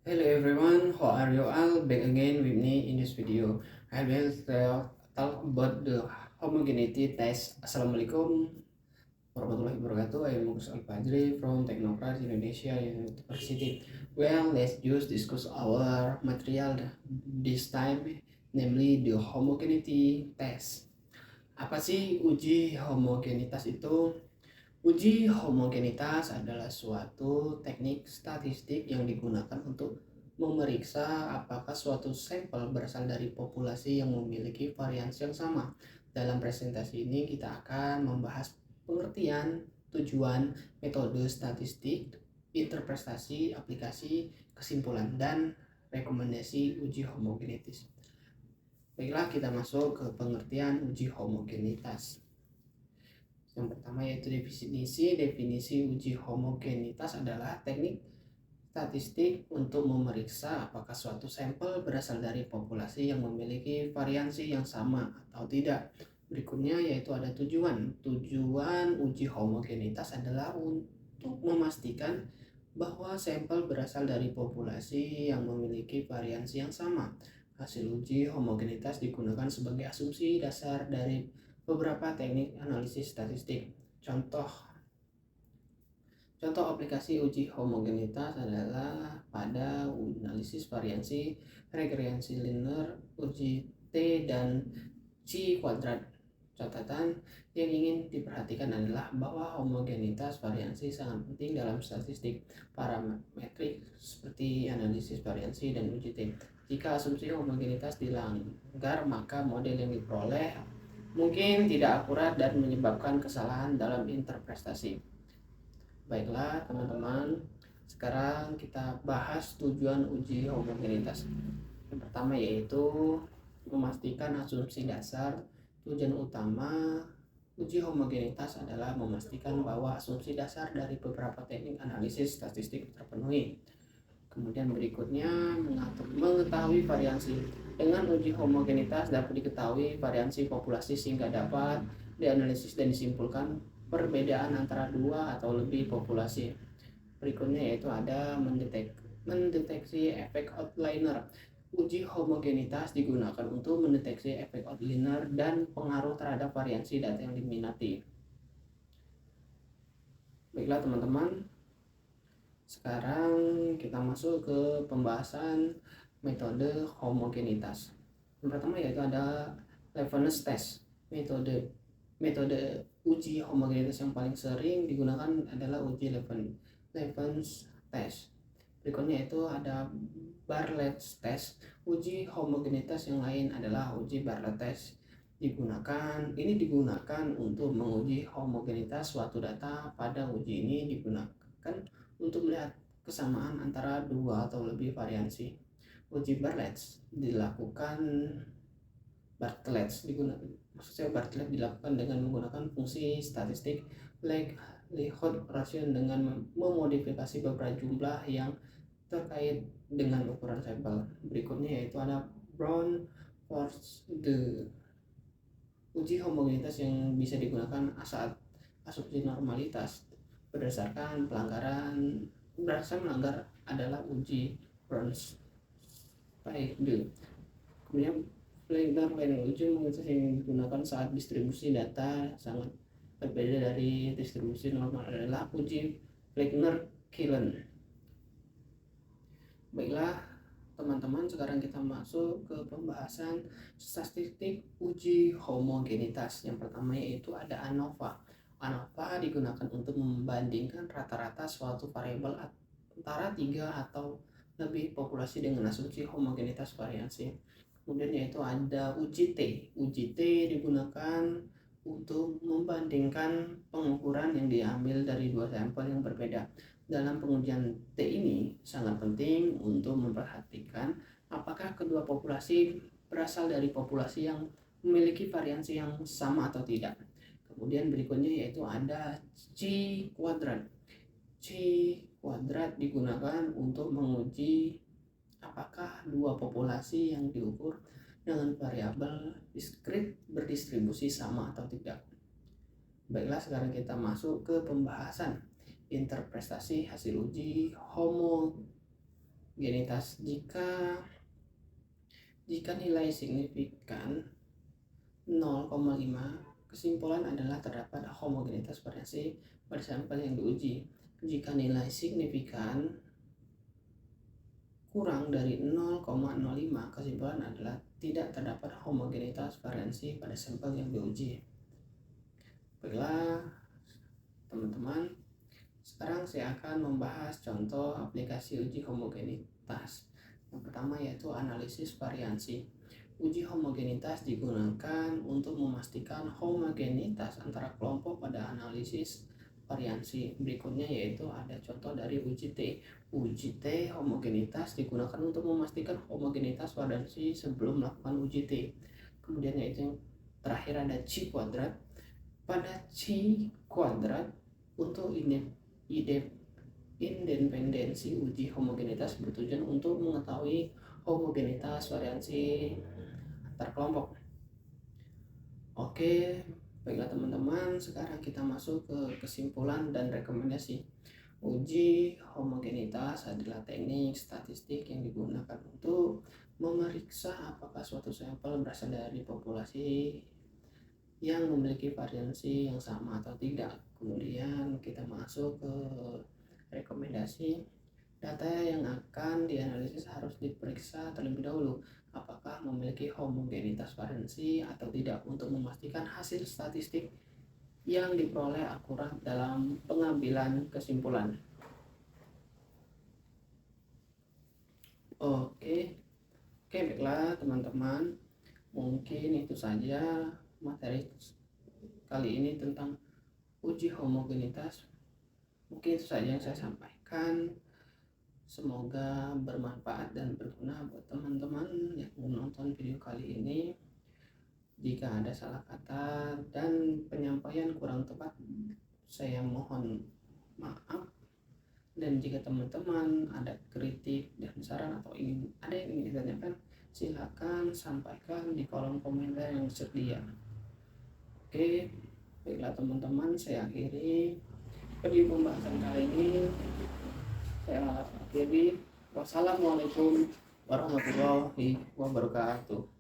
Hello everyone, how are you all? Back again with me in this video. I will talk about the homogeneity test. Assalamualaikum warahmatullahi wabarakatuh. I am Mugus Al-Fajri from Teknokrat Indonesia University. Well, let's just discuss our material this time, namely the homogeneity test. Apa sih uji homogenitas itu? Uji homogenitas adalah suatu teknik statistik yang digunakan untuk memeriksa apakah suatu sampel berasal dari populasi yang memiliki variasi yang sama. Dalam presentasi ini kita akan membahas pengertian, tujuan, metode statistik, interpretasi, aplikasi, kesimpulan, dan rekomendasi uji homogenitas. Baiklah, kita masuk ke pengertian uji homogenitas. Yang pertama yaitu definisi uji homogenitas adalah teknik statistik untuk memeriksa apakah suatu sampel berasal dari populasi yang memiliki variasi yang sama atau tidak. Berikutnya yaitu ada tujuan. Tujuan uji homogenitas adalah untuk memastikan bahwa sampel berasal dari populasi yang memiliki variasi yang sama. Hasil uji homogenitas digunakan sebagai asumsi dasar dari beberapa teknik analisis statistik. Contoh aplikasi uji homogenitas adalah pada analisis variasi, regresi linear, uji T dan C kuadrat. Catatan yang ingin diperhatikan adalah bahwa homogenitas variasi sangat penting dalam statistik parametrik seperti analisis variasi dan uji T. Jika asumsi homogenitas dilanggar, maka model yang diperoleh mungkin tidak akurat dan menyebabkan kesalahan dalam interpretasi. Baiklah teman-teman, sekarang kita bahas tujuan uji homogenitas. Yang pertama yaitu memastikan asumsi dasar. Tujuan utama uji homogenitas adalah memastikan bahwa asumsi dasar dari beberapa teknik analisis statistik terpenuhi. Kemudian berikutnya mengetahui variasi. Dengan uji homogenitas dapat diketahui variasi populasi sehingga dapat dianalisis dan disimpulkan perbedaan antara dua atau lebih populasi. Berikutnya yaitu ada mendeteksi efek outliner. Uji homogenitas digunakan untuk mendeteksi efek outliner dan pengaruh terhadap variasi data yang diminati. Baiklah teman-teman, sekarang kita masuk ke pembahasan metode homogenitas. Yang pertama yaitu ada Levenes test. Metode uji homogenitas yang paling sering digunakan adalah uji Levenes test. Berikutnya itu ada Bartlett test. Uji homogenitas yang lain adalah uji Bartlett test. Ini digunakan untuk menguji homogenitas suatu data. Pada uji ini digunakan untuk melihat kesamaan antara dua atau lebih variasi. Uji Bartlett dilakukan dengan menggunakan fungsi statistik likelihood ratio dengan memodifikasi beberapa jumlah yang terkait dengan ukuran sampel. Berikutnya yaitu ada Brown Force the uji homogenitas yang bisa digunakan saat asumsi normalitas berdasarkan melanggar adalah uji Brown-Spiegelman. Kemudian Fleckner uji homogenitas yang digunakan saat distribusi data sangat berbeda dari distribusi normal adalah uji Fleckner-Killen. Baiklah teman-teman, sekarang kita masuk ke pembahasan statistik uji homogenitas. Yang pertama yaitu ada ANOVA. ANOVA digunakan untuk membandingkan rata-rata suatu variabel antara 3 atau lebih populasi dengan asumsi homogenitas variasi. Kemudian yaitu ada uji T. Uji T digunakan untuk membandingkan pengukuran yang diambil dari dua sampel yang berbeda. Dalam pengujian T ini sangat penting untuk memperhatikan apakah kedua populasi berasal dari populasi yang memiliki variasi yang sama atau tidak. Kemudian berikutnya yaitu ada C kuadrat. C kuadrat digunakan untuk menguji apakah dua populasi yang diukur dengan variabel diskrit berdistribusi sama atau tidak. Baiklah, sekarang kita masuk ke pembahasan interpretasi hasil uji homogenitas. Jika nilai signifikan 0,5, kesimpulan adalah terdapat homogenitas variasi pada sampel yang diuji. Jika nilai signifikan kurang dari 0,05, kesimpulan adalah tidak terdapat homogenitas variasi pada sampel yang diuji. Baiklah teman-teman, sekarang saya akan membahas contoh aplikasi uji homogenitas. Yang pertama yaitu analisis variansi. Uji homogenitas digunakan untuk memastikan homogenitas antara kelompok pada analisis variansi. Berikutnya yaitu ada contoh dari uji T. Uji T homogenitas digunakan untuk memastikan homogenitas variansi sebelum melakukan uji T. Kemudian yaitu yang terakhir ada C kuadrat. Pada C kuadrat untuk independensi uji homogenitas bertujuan untuk mengetahui homogenitas variansi antar kelompok. Oke, baiklah teman-teman, sekarang kita masuk ke kesimpulan dan rekomendasi. Uji homogenitas adalah teknik statistik yang digunakan untuk memeriksa apakah suatu sampel berasal dari populasi yang memiliki variansi yang sama atau tidak. Kemudian kita masuk ke rekomendasi. Data yang akan dianalisis harus diperiksa terlebih dahulu apakah memiliki homogenitas variansi atau tidak untuk memastikan hasil statistik yang diperoleh akurat dalam pengambilan kesimpulan. Oke, baiklah teman-teman, mungkin itu saja materi kali ini tentang uji homogenitas. Mungkin itu saja yang saya sampaikan. Semoga bermanfaat dan berguna buat teman-teman yang menonton video kali ini. Jika ada salah kata dan penyampaian kurang tepat, saya mohon maaf. Dan jika teman-teman ada kritik dan saran atau ada yang ingin ditanyakan, silakan sampaikan di kolom komentar yang tersedia. Oke, baiklah teman-teman, saya akhiri video pembahasan kali ini. Saya akhiri. Wassalamualaikum warahmatullahi wabarakatuh.